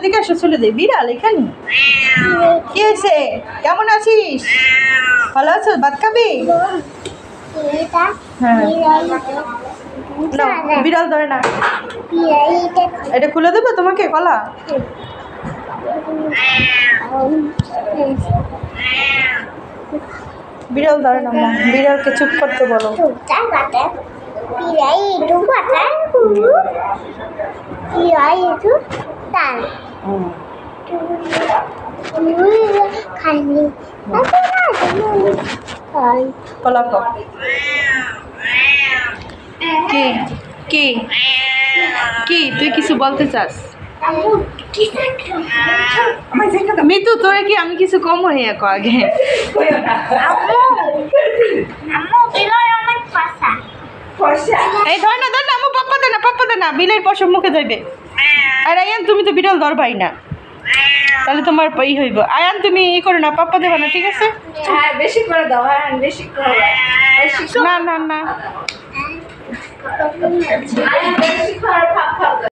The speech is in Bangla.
এদিকে আসো, চলে দে। বিড়াল এখানে কি হয়েছে? কেমন আছিস? ভালো আছো? ভাত খাবি? হ্যাঁ, বিড়াল ধরে না। এটা খুলে দেবো তোমাকে কলা? বিড়াল ধরে না মা, বিড়ালকে চুপ করতে বলো। কলা খাও। কি কি কি তুই কিছু বলতে চাস? মিতু তোরে কি আমি কিছু কম হইয়া কো আগে? এই ধর না আমার পাপ্পা দে না, বিলের পশম মুখে ধরবে। আর আয়ান তুমি তো বিড়াল ধরবাই না, তাহলে তোমার ই হইব। আয়ান তুমি ই করো না, পাপ্পা দেবা না, ঠিক আছে? হ্যাঁ বেশি করে দাও, হ্যাঁ বেশি করে না না না